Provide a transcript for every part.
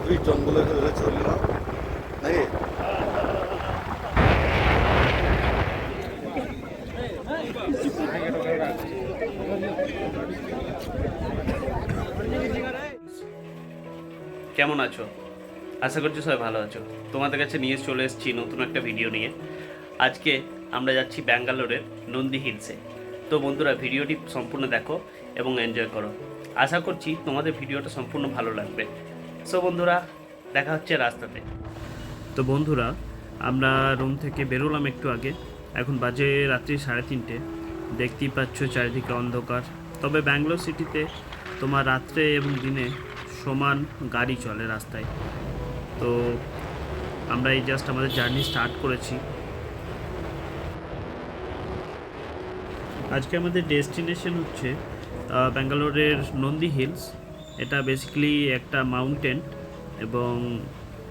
গভীর জঙ্গলের ভেতরে চললাম নাকি। কেমন আছো? আশা করছি সবাই ভালো আছো। তোমাদের কাছে নিয়ে চলে এসেছি নতুন একটা ভিডিও নিয়ে। আজকে আমরা যাচ্ছি ব্যাঙ্গালোরের নন্দী হিলসে। তো বন্ধুরা, ভিডিওটি সম্পূর্ণ দেখো এবং এনজয় করো। আশা করছি তোমাদের ভিডিওটা সম্পূর্ণ ভালো লাগবে। সো বন্ধুরা, দেখা হচ্ছে রাস্তাতে। তো বন্ধুরা, আমরা রুম থেকে বেরোলাম একটু আগে। এখন বাজে রাত্রি 3:30। দেখতেই পাচ্ছ চারিদিকে অন্ধকার। তবে ব্যাঙ্গালোর সিটিতে তোমার রাত্রে এবং দিনে সমান গাড়ি চলে রাস্তায়। তো আমরা এই জাস্ট আমাদের জার্নি স্টার্ট করেছি। আজকে আমাদের ডেস্টিনেশন হচ্ছে ব্যাঙ্গালোরের নন্দী হিলস। এটা বেসিক্যালি একটা মাউন্টেন এবং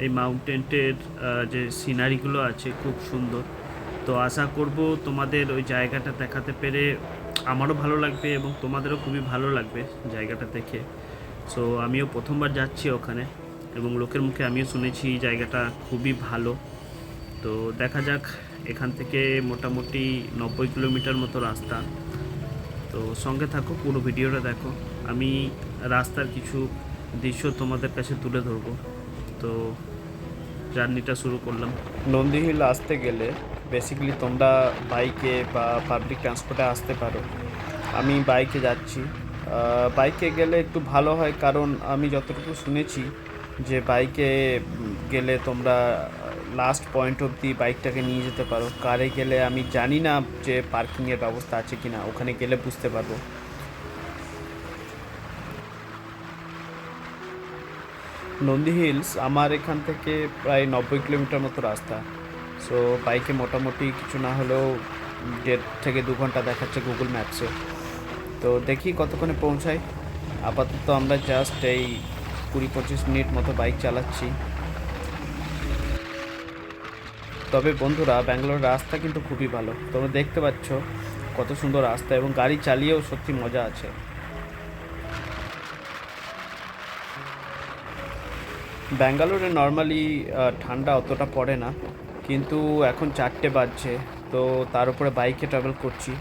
এই মাউন্টেনের যে সিনারিগুলো আছে খুব সুন্দর। তো আশা করব তোমাদের ওই জায়গাটা দেখাতে পেরে আমারও ভালো লাগবে এবং তোমাদেরও খুবই ভালো লাগবে জায়গাটা দেখে। সো আমিও প্রথমবার যাচ্ছি ওখানে এবং লোকের মুখে আমিও শুনেছি জায়গাটা খুবই ভালো। তো দেখা যাক, এখান থেকে মোটামুটি 90 কিলোমিটার মতো রাস্তা। তো সঙ্গে থাকো, পুরো ভিডিওটা দেখো। আমি রাস্তার কিছু দৃশ্য তোমাদের কাছে তুলে ধরবো। তো জার্নিটা শুরু করলাম। নন্দী হিল আসতে গেলে বেসিক্যালি তোমরা বাইকে বা পাবলিক ট্রান্সপোর্টে আসতে পারো। আমি বাইকে যাচ্ছি। বাইকে গেলে একটু ভালো হয়, কারণ আমি যতটুকু শুনেছি যে বাইকে গেলে তোমরা লাস্ট পয়েন্ট অবধি বাইকটাকে নিয়ে যেতে পারো। কারে গেলে আমি জানি না যে পার্কিংয়ের ব্যবস্থা আছে কি না, ওখানে গেলে বুঝতে পারবো। নন্দী হিলস আমার এখান থেকে প্রায় 90 কিলোমিটার মতো রাস্তা। সো বাইকে মোটামুটি কিছু না হলেও 1.5 থেকে 2 ঘন্টা দেখাচ্ছে গুগল ম্যাপসে। তো দেখি কতক্ষণে পৌঁছাই। আপাতত আমরা জাস্ট এই 20-25 মিনিট মতো বাইক চালাচ্ছি। তবে বন্ধুরা, ব্যাঙ্গালোর রাস্তা কিন্তু খুবই ভালো। তোমরা দেখতে পাচ্ছ কত সুন্দর রাস্তা এবং গাড়ি চালিয়েও সত্যি মজা আছে। ব্যাঙ্গালোরে নর্মালি ঠান্ডা অতটা পড়ে না, কিন্তু এখন 4টে বাজছে। তো তার উপরে বাইকে ট্রাভেল করছি।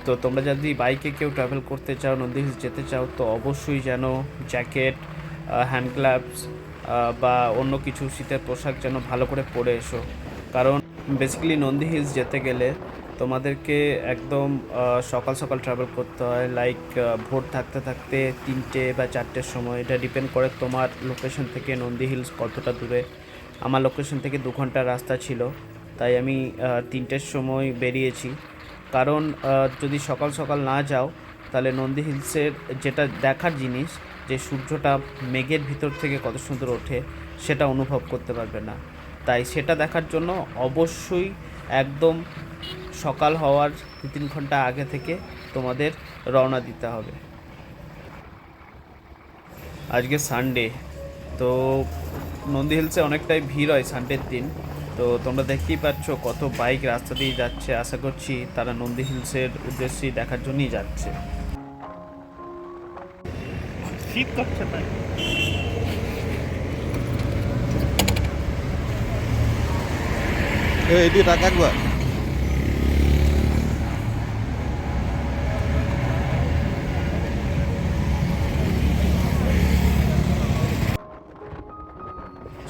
তো তোমরা যদি বাইকে কেউ ট্রাভেল করতে চাও, নন্দী হিলস যেতে চাও, তো অবশ্যই যেন জ্যাকেট, হ্যান্ড গ্লাভস বা অন্য কিছু শীতের পোশাক যেন ভালো করে পরে এসো। কারণ বেসিক্যালি নন্দী হিলস যেতে গেলে তোমাদেরকে একদম সকাল সকাল ট্রাভেল করতে হয়। লাইক ভোর থাকতে থাকতে 3টে বা 4টের সময়। এটা ডিপেন্ড করে তোমার লোকেশন থেকে নন্দী হিলস কতটা দূরে। আমার লোকেশন থেকে 2 ঘন্টার রাস্তা ছিল, তাই আমি 3টের সময় বেরিয়েছি। কারণ যদি সকাল সকাল না যাও, তাহলে নন্দী হিলসের যেটা দেখার জিনিস, যে সূর্যটা মেঘের ভিতর থেকে কত সুন্দর ওঠে, সেটা অনুভব করতে পারবে না। তাই সেটা দেখার জন্য অবশ্যই একদম সকাল হওয়ার 2-3 ঘন্টা আগে থেকে তোমাদের রওনা দিতে হবে। আজকে সানডে, তো নন্দী হিলসে অনেকটাই ভিড় হয় সানডের দিন। তো তোমরা দেখতেই পাচ্ছ কত বাইক রাস্তা দিয়ে যাচ্ছে। আশা করছি তারা নন্দী হিলসের উদ্দেশ্যেই দেখার জন্যই যাচ্ছে। শীত করছে তাই। এদিকে টাকা একবার।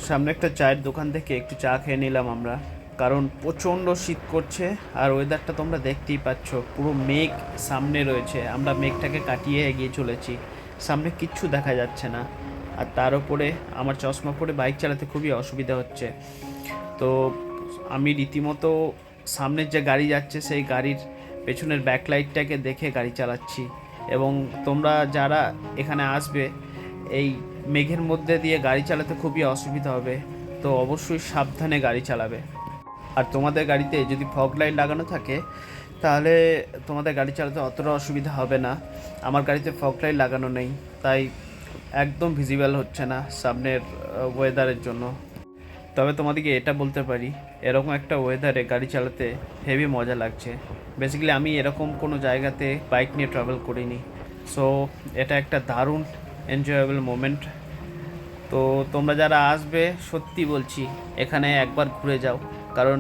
সামনে একটা চায়ের দোকান থেকে একটু চা খেয়ে নিলাম আমরা, কারণ প্রচণ্ড শীত করছে। আর ওয়েদারটা তোমরা দেখতেই পাচ্ছ, পুরো মেঘ সামনে রয়েছে। আমরা মেঘটাকে কাটিয়ে এগিয়ে চলেছি, সামনে কিচ্ছু দেখা যাচ্ছে না। আর তার উপরে আমার চশমা পরে বাইক চালাতে খুবই অসুবিধা হচ্ছে। তো আমি রীতিমতো সামনের যে গাড়ি যাচ্ছে সেই গাড়ির পেছনের ব্যাকলাইটটাকে দেখে গাড়ি চালাচ্ছি। এবং তোমরা যারা এখানে আসবে, এই মেঘের মধ্যে দিয়ে গাড়ি চালাতে খুবই অসুবিধা হবে। তো অবশ্যই সাবধানে গাড়ি চালাবে। আর তোমাদের গাড়িতে যদি ফগ লাইট লাগানো থাকে, তাহলে তোমাদের গাড়ি চালাতে অতটা অসুবিধা হবে না। আমার গাড়িতে ফগ লাইট লাগানো নেই, তাই একদম ভিজিবল হচ্ছে না সামনের ওয়েদারের জন্য। তবে তোমাদেরকে এটা বলতে পারি, এরকম একটা ওয়েদারে গাড়ি চালাতে হেভি মজা লাগছে। বেসিক্যালি আমি এরকম কোনো জায়গাতে বাইক নিয়ে ট্রাভেল করিনি। সো এটা একটা দারুণ এনজয়েবল মোমেন্ট। তো তোমরা যারা আসবে সত্যি বলছি এখানে একবার ঘুরে যাও, কারণ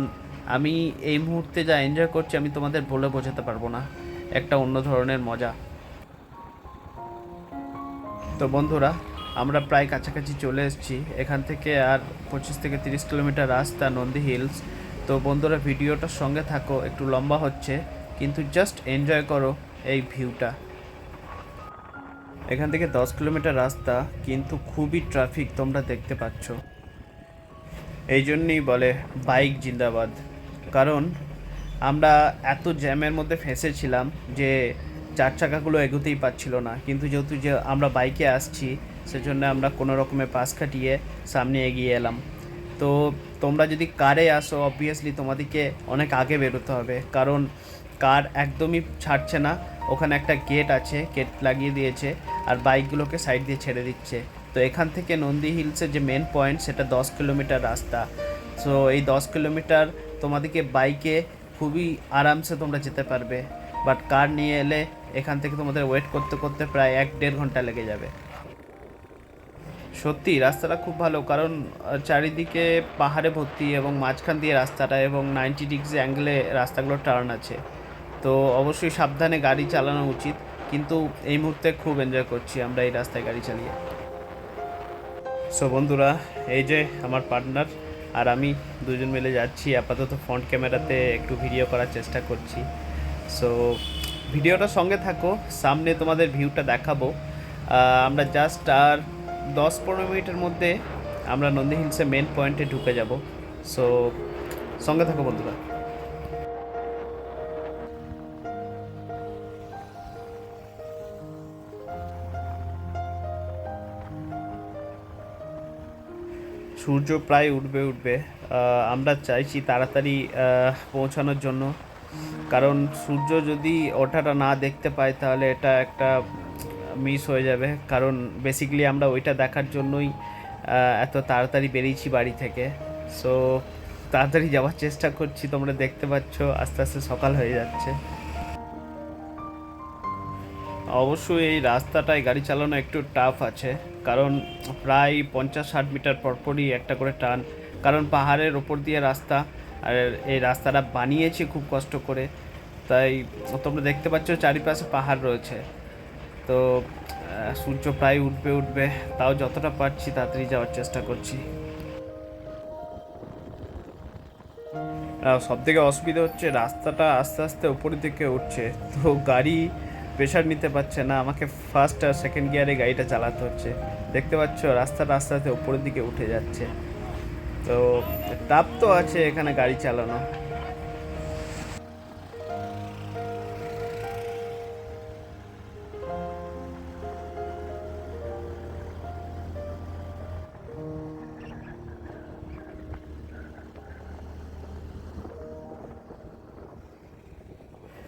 আমি এই মুহূর্তে যা এনজয় করছি আমি তোমাদের বলে বোঝাতে পারবো না, একটা অন্য ধরনের মজা। তো বন্ধুরা আমরা প্রায় কাছাকাছি চলে এসেছি, এখান থেকে আর 25 থেকে 30 কিলোমিটার রাস্তা নন্দী হিলস। তো বন্ধুরা ভিডিওটার সঙ্গে থাকো, একটু লম্বা হচ্ছে কিন্তু জাস্ট এনজয় করো এই ভিউটা। এখান থেকে 10 কিলোমিটার রাস্তা কিন্তু খুবই ট্রাফিক তোমরা দেখতে পাচ্ছ। এই জন্যই বলে বাইক জিন্দাবাদ, কারণ আমরা এত জ্যামের মধ্যে ফেঁসেছিলাম যে চার চাকাগুলো এগোতেই পারছিল না, কিন্তু যেহেতু যে আমরা বাইকে আসছি সেজন্য আমরা কোনো রকমে পাশ কাটিয়ে সামনে এগিয়ে এলাম। তো তোমরা যদি কারে আসো অবভিয়াসলি তোমাদেরকে অনেক আগে বেরোতে হবে, কারণ কার একদমই ছাড়ছে না, ওখানে একটা গেট আছে, গেট লাগিয়ে দিয়েছে আর বাইকগুলোকে সাইড দিয়ে ছেড়ে দিচ্ছে। তো এখান থেকে নন্দী হিলসের যে মেন পয়েন্ট সেটা 10 কিলোমিটার রাস্তা। সো এই 10 কিলোমিটার তোমাদেরকে বাইকে খুবই আরামসে তোমরা যেতে পারবে, বাট কার নিয়ে এলে এখান থেকে তোমাদের ওয়েট করতে করতে প্রায় 1-1.5 ঘন্টা লেগে যাবে। সত্যি রাস্তাটা খুব ভালো, কারণ চারিদিকে পাহাড়ে ভর্তি এবং মাঝখান দিয়ে রাস্তাটা এবং 90 ডিগ্রি অ্যাঙ্গেলে রাস্তাগুলো টার্ন আছে। তো অবশ্যই সাবধানে গাড়ি চালানো উচিত, কিন্তু এই মুহূর্তে খুব এনজয় করছি আমরা এই রাস্তায় গাড়ি চালিয়ে। সো বন্ধুরা এই যে আমার পার্টনার আর আমি দুজন মিলে যাচ্ছি, আপাতত ফ্রন্ট ক্যামেরাতে একটু ভিডিও করার চেষ্টা করছি। সো ভিডিওটার সঙ্গে থাকো, সামনে তোমাদের ভিউটা দেখাবো। আমরা জাস্ট আর 10-15 মিনিটের মধ্যে আমরা নন্দী হিলসের মেন পয়েন্টে ঢুকে যাব। সো সঙ্গে থাকো বন্ধুরা। সূর্য প্রায় উঠবে। আমরা চাইছি তাড়াতাড়ি পৌঁছানোর জন্য, কারণ সূর্য যদি ওঠাটা না দেখতে পাই তাহলে এটা একটা মিস হয়ে যাবে, কারণ বেসিক্যালি আমরা ওইটা দেখার জন্যই এত তাড়াতাড়ি বেরিয়েছি বাড়ি থেকে। সো তাড়াতাড়ি যাওয়ার চেষ্টা করছি, তোমরা দেখতে পাচ্ছ আস্তে আস্তে সকাল হয়ে যাচ্ছে। অবশ্যই এই রাস্তাটায় গাড়ি চালানো একটু টাফ আছে, কারণ প্রায় 50-60 মিটার পরপরই একটা করে টার্ন, কারণ পাহাড়ের ওপর দিয়ে রাস্তা, আর এই রাস্তাটা বানিয়েছে খুব কষ্ট করে। তাই তোমরা দেখতে পাচ্ছ চারিপাশে পাহাড় রয়েছে। তো সূর্য প্রায় উঠবে, তাও যতটা পারছি তাড়াতাড়ি যাওয়ার চেষ্টা করছি। সব থেকে অসুবিধা হচ্ছে রাস্তাটা আস্তে আস্তে উপরের দিকে উঠছে, তো গাড়ি প্রেশার নিতে পারছে না, আমাকে ফার্স্ট আর সেকেন্ড গিয়ারে গাড়িটা চালাতে হচ্ছে। দেখতে পাচ্ছ রাস্তাটা আস্তে আস্তে উপরের দিকে উঠে যাচ্ছে, তো টাফ তো আছে এখানে গাড়ি চালানো।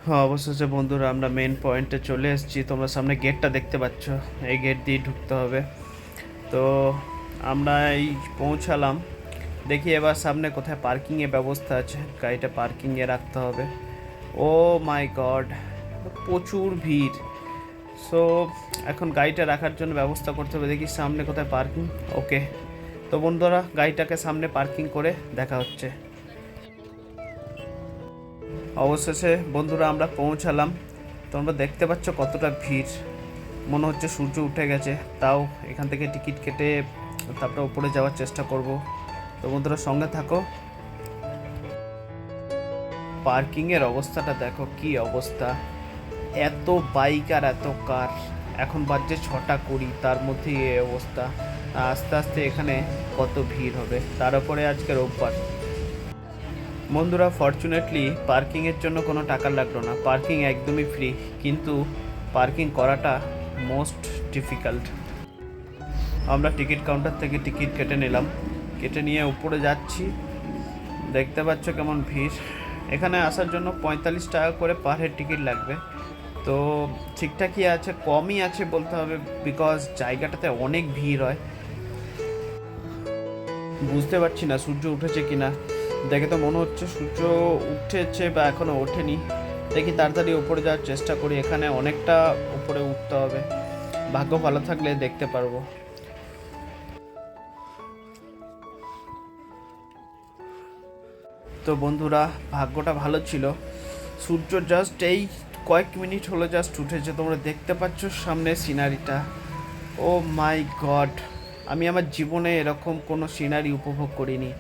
হ্যাঁ অবশেষে বন্ধুরা আমরা মেন পয়েন্টে চলে এসেছি, তোমরা সামনে গেটটা দেখতে পাচ্ছ, এই গেট দিয়ে ঢুকতে হবে। তো আমরা এই পৌঁছালাম, দেখি এবার সামনে কোথায় পার্কিংয়ের ব্যবস্থা আছে, গাড়িটা পার্কিংয়ে রাখতে হবে। ও মাই গড, প্রচুর ভিড়। সো এখন গাড়িটা রাখার জন্য ব্যবস্থা করতে হবে, দেখি সামনে কোথায় পার্কিং। ওকে, তো বন্ধুরা গাড়িটাকে সামনে পার্কিং করে দেখা হচ্ছে। অবশেষে বন্ধুরা আমরা পৌঁছালাম, তোমরা দেখতে পাচ্ছ কতটা ভিড়, মনে হচ্ছে সূর্য উঠে গেছে। তাও এখান থেকে টিকিট কেটে তারপরে উপরে যাওয়ার চেষ্টা করব। তো বন্ধুরা সঙ্গে থাকো। পার্কিংয়ের অবস্থাটা দেখো কি অবস্থা, এত বাইক আর এত কার, এখন বাজছে 6:20, তার মধ্যে এই অবস্থা। আস্তে আস্তে এখানে কত ভিড় হবে, তার উপরে আজকে রোববার। বন্ধুরা ফরচুনেটলি পার্কিংয়ের জন্য কোনো টাকা লাগলো না, পার্কিং একদমই ফ্রি, কিন্তু পার্কিং করাটা মোস্ট ডিফিকাল্ট। আমরা টিকিট কাউন্টার থেকে টিকিট কেটে নিলাম, কেটে নিয়ে উপরে যাচ্ছি। দেখতে পাচ্ছ কেমন ভিড়, এখানে আসার জন্য 45 টাকা করে পার হেড টিকিট লাগবে। তো ঠিকঠাকই আছে, কমই আছে বলতে হবে, বিকজ জায়গাটাতে অনেক ভিড় হয়। বুঝতে পারছি না সূর্য উঠেছে কিনা, দেখে তো মনে হচ্ছে সূর্য উঠেছে বা এখনো ওঠেনি। দেখি তাড়াতাড়ি উপরে যাওয়ার চেষ্টা করি, এখানে অনেকটা উপরে উঠতে হবে, ভাগ্য ভালো থাকলে দেখতে পারবো। তো বন্ধুরা, ভাগ্যটা ভালো ছিল, সূর্য জাস্ট এই কয়েক মিনিট হলো জাস্ট উঠেছে। তোমরা দেখতে পাচ্ছ সামনে সিনারিটা। ও মাই গড, আমি আমার জীবনে এরকম কোনো সিনারি উপভোগ করিনি।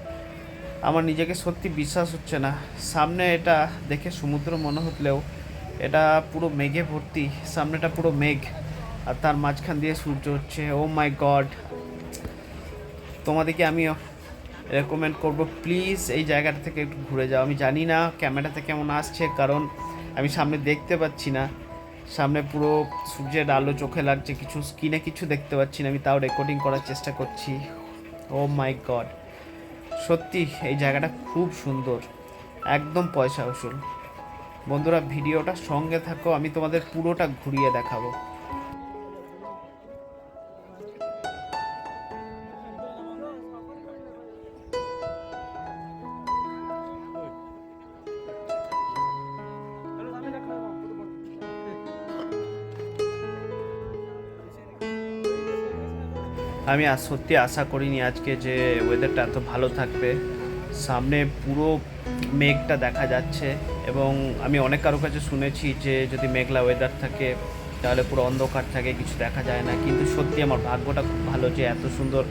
আমার নিজেকে সত্যি বিশ্বাস হচ্ছে না। সামনে এটা দেখে সমুদ্র মনে হলেও এটা পুরো মেঘে ভর্তি, সামনেটা পুরো মেঘ আর তার মাঝখান দিয়ে সূর্য হচ্ছে। ও মাই গড, তোমাদেরকে আমি রেকমেন্ড করব প্লিজ এই জায়গাটা থেকে একটু ঘুরে যাও। আমি জানি না ক্যামেরাতে কেমন আসছে, কারণ আমি সামনে দেখতে পাচ্ছি না। সামনে পুরো সূর্যের আলো চোখে লাগছে, কিছু স্ক্রিনে কিছু দেখতে পাচ্ছি না। আমি তাও রেকর্ডিং করার চেষ্টা করছি। ও মাই গড, সত্যি এই জায়গাটা খুব সুন্দর, একদম পয়সা উসুল। বন্ধুরা, ভিডিওটা সঙ্গে থাকো, আমি তোমাদের পুরোটা ঘুরিয়ে দেখাবো। আমি সত্যি আশা করিনি আজকে যে ওয়েদারটা এত ভালো থাকবে। সামনে পুরো মেঘটা দেখা যাচ্ছে, এবং আমি অনেক কারো কাছে শুনেছি যে যদি মেঘলা ওয়েদার থাকে তাহলে পুরো অন্ধকার থাকে, কিছু দেখা যায় না। কিন্তু সত্যি আমার ভাগ্যটা খুব ভালো যে এত সুন্দর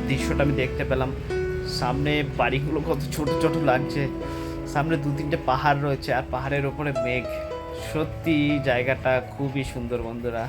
দৃশ্যটা আমি দেখতে পেলাম। সামনে বাড়িগুলো কত ছোট ছোট লাগছে, সামনে 2-3টে পাহাড় রয়েছে আর পাহাড়ের ওপরে মেঘ। সত্যি জায়গাটা খুবই সুন্দর বন্ধুরা।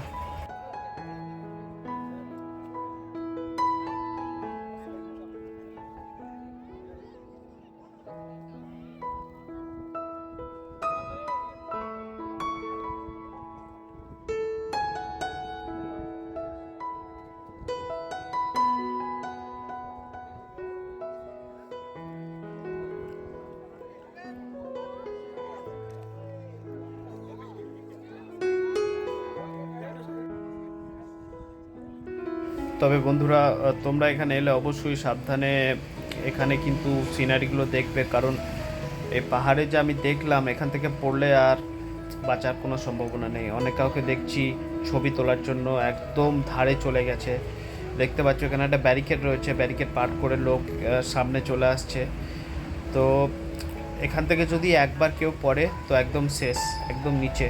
তবে বন্ধুরা, তোমরা এখানে এলে অবশ্যই সাবধানে এখানে কিন্তু সিনারিগুলো দেখবে, কারণ এই পাহাড়ে যে আমি দেখলাম এখান থেকে পড়লে আর বাঁচার কোনো সম্ভাবনা নেই। অনেক কাউকে দেখছি ছবি তোলার জন্য একদম ধারে চলে গেছে। দেখতে পাচ্ছ এখানে একটা ব্যারিকেড রয়েছে, ব্যারিকেড পার করে লোক সামনে চলে আসছে। তো এখান থেকে যদি একবার কেউ পড়ে তো একদম শেষ, একদম নিচে।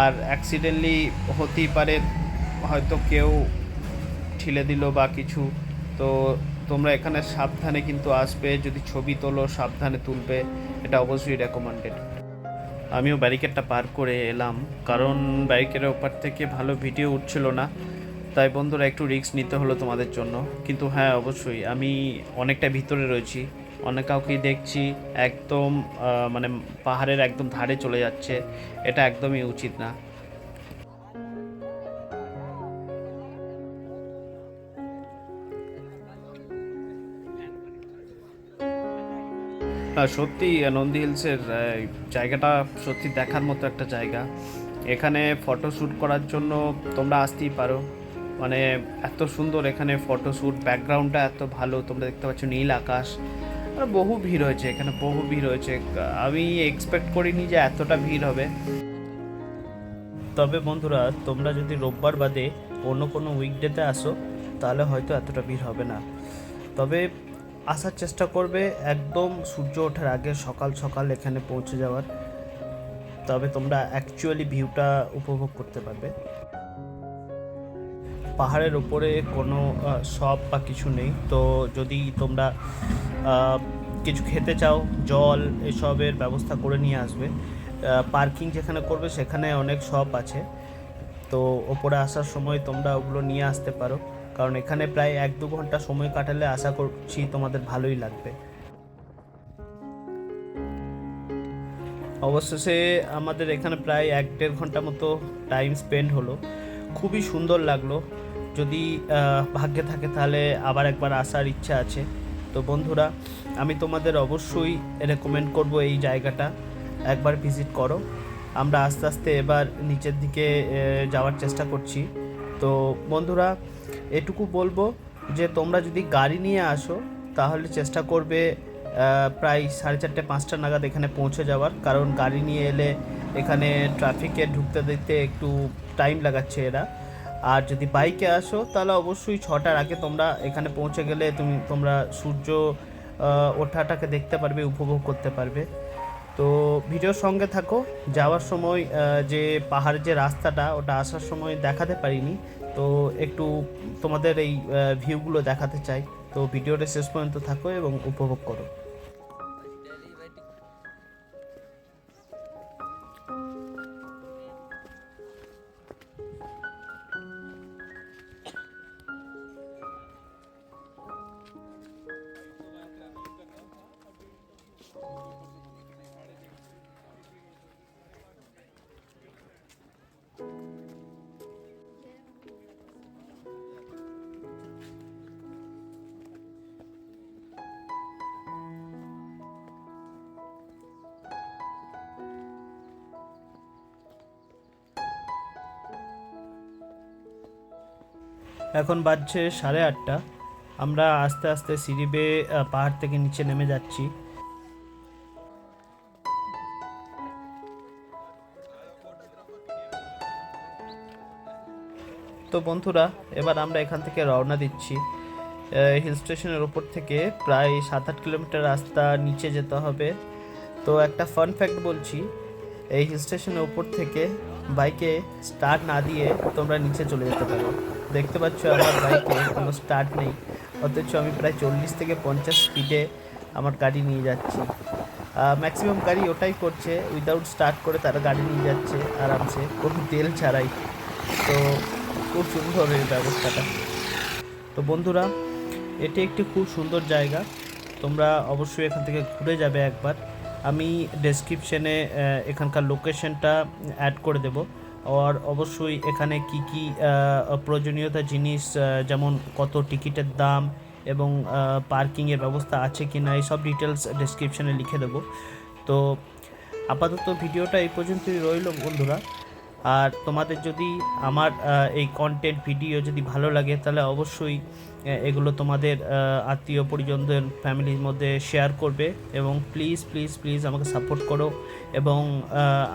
আর অ্যাক্সিডেন্টলি হতেই পারে, হয়তো কেউ ঠেলে দিল বা কিছু। তো তোমরা এখানে সাবধানে কিন্তু আসবে, যদি ছবি তোলো সাবধানে তুলবে, এটা অবশ্যই রেকমেন্ডেড। আমিও ব্যারিকেডটা পার করে এলাম, কারণ ব্যারিকেডের ওপার থেকে ভালো ভিডিও উঠছিল না, তাই বন্ধুরা একটু রিস্ক নিতে হলো তোমাদের জন্য। কিন্তু হ্যাঁ, অবশ্যই আমি অনেকটা ভিতরে রয়েছি, অনেক কাউকেই দেখছি একদম মানে পাহাড়ের একদম ধারে চলে যাচ্ছে, এটা একদমই উচিত না। সত্যি নন্দী হিলসের জায়গাটা সত্যি দেখার মতো একটা জায়গা। এখানে ফটোশ্যুট করার জন্য তোমরা আসতেই পারো, মানে এত সুন্দর এখানে ফটোশ্যুট, ব্যাকগ্রাউন্ডটা এত ভালো। তোমরা দেখতে পাচ্ছ নীল আকাশ, আর বহু ভিড় হয়েছে এখানে, বহু ভিড় হয়েছে। আমি এক্সপেক্ট করিনি যে এতটা ভিড় হবে। তবে বন্ধুরা, তোমরা যদি রোববার বাদে অন্য কোনো উইকডেতে আসো তাহলে হয়তো এতটা ভিড় হবে না। তবে আসার চেষ্টা করবে একদম সূর্য ওঠার আগে, সকাল সকাল এখানে পৌঁছে যাওয়ার, তবে তোমরা অ্যাকচুয়ালি ভিউটা উপভোগ করতে পারবে। পাহাড়ের উপরে কোনো শপ বা কিছু নেই, তো যদি তোমরা কিছু খেতে চাও, জল এসবের ব্যবস্থা করে নিয়ে আসবে। পার্কিং যেখানে করবে সেখানে অনেক শপ আছে, তো ওপরে আসার সময় তোমরা ওগুলো নিয়ে আসতে পারো, কারণ এখানে প্রায় 1-2 ঘন্টা সময় কাটালে আশা করছি তোমাদের ভালোই লাগবে। অবশেষে আমাদের এখানে প্রায় 1-1.5 ঘন্টা মতো টাইম স্পেন্ড হলো, খুবই সুন্দর লাগলো। যদি ভাগ্যে থাকে তাহলে আবার একবার আসার ইচ্ছা আছে। তো বন্ধুরা, আমি তোমাদের অবশ্যই রেকমেন্ড করব এই জায়গাটা, একবার ভিজিট করো। আমরা আস্তে আস্তে এবার নিচের দিকে যাওয়ার চেষ্টা করছি। তো বন্ধুরা, এটুকু বলবো যে তোমরা যদি গাড়ি নিয়ে আসো তাহলে চেষ্টা করবে প্রায় 4:30-5টা নাগাদ এখানে পৌঁছে যাওয়ার, কারণ গাড়ি নিয়ে এলে এখানে ট্রাফিকে ঢুকতে দিতে একটু টাইম লাগাচ্ছে এরা। আর যদি বাইকে আসো তাহলে অবশ্যই 6টার আগে তোমরা এখানে পৌঁছে গেলে তোমরা সূর্য ওঠাটাকে দেখতে পারবে, উপভোগ করতে পারবে। তো ভিডিওর সঙ্গে থাকো। যাওয়ার সময় যে পাহাড়ের যে রাস্তাটা ওটা আসার সময় দেখাতে পারিনি, তো একটু তোমাদের এই ভিউগুলো দেখাতে চাই। তো ভিডিওটা শেষ পর্যন্ত থাকো এবং উপভোগ করো। এখন বাজছে 8:30। আমরা আস্তে আস্তে সিঁড়ি বেয়ে পাহাড় থেকে নিচে নেমে যাচ্ছি। তো বন্ধুরা, এবার আমরা এখান থেকে রওনা দিচ্ছি। হিল স্টেশনের ওপর থেকে প্রায় 7-8 কিলোমিটার রাস্তা নিচে যেতে হবে। তো একটা ফান ফ্যাক্ট বলছি, এই হিল স্টেশনের ওপর থেকে বাইকে স্টার্ট না দিয়ে তোমরা নিচে চলে যেতে পারো। দেখতে পাচ্ছ আমার বাইকে কোনো স্টার্ট নেই, অথচ আমি প্রায় 40 থেকে 50 স্পিডে আমার গাড়ি নিয়ে যাচ্ছি। ম্যাক্সিমাম গাড়ি ওটাই করছে, উইদাউট স্টার্ট করে তারা গাড়ি নিয়ে যাচ্ছে আরামসে, কোনো তেল ছাড়াই। তো খুব সুন্দর এই ব্যবস্থাটা। তো বন্ধুরা, এটি একটি খুব সুন্দর জায়গা, তোমরা অবশ্যই এখান থেকে ঘুরে যাবে একবার। আমি ডেসক্রিপশনে এখানকার লোকেশনটা অ্যাড করে দেব। আর অবশ্যই এখানে কি কি প্রয়োজনীয়তা জিনিস, যেমন কত টিকিটের দাম এবং পার্কিংয়ের ব্যবস্থা আছে কি না, এই সব ডিটেলস ডেসক্রিপশনে লিখে দেবো। তো আপাতত ভিডিওটা এই পর্যন্তই রইল বন্ধুরা। আর তোমাদের যদি আমার এই কন্টেন্ট ভিডিও যদি ভালো লাগে, তাহলে অবশ্যই এগুলো তোমাদের আত্মীয় পরিজনদের ফ্যামিলির মধ্যে শেয়ার করবে এবং প্লিজ প্লিজ প্লিজ আমাকে সাপোর্ট করো এবং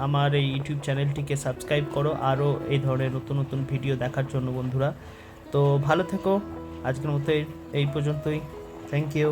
আমার এই ইউটিউব চ্যানেলটিকে সাবস্ক্রাইব করো আরও এই ধরনের নতুন নতুন ভিডিও দেখার জন্য বন্ধুরা। তো ভালো থেকো, আজকের মতো এই পর্যন্তই। Thank you.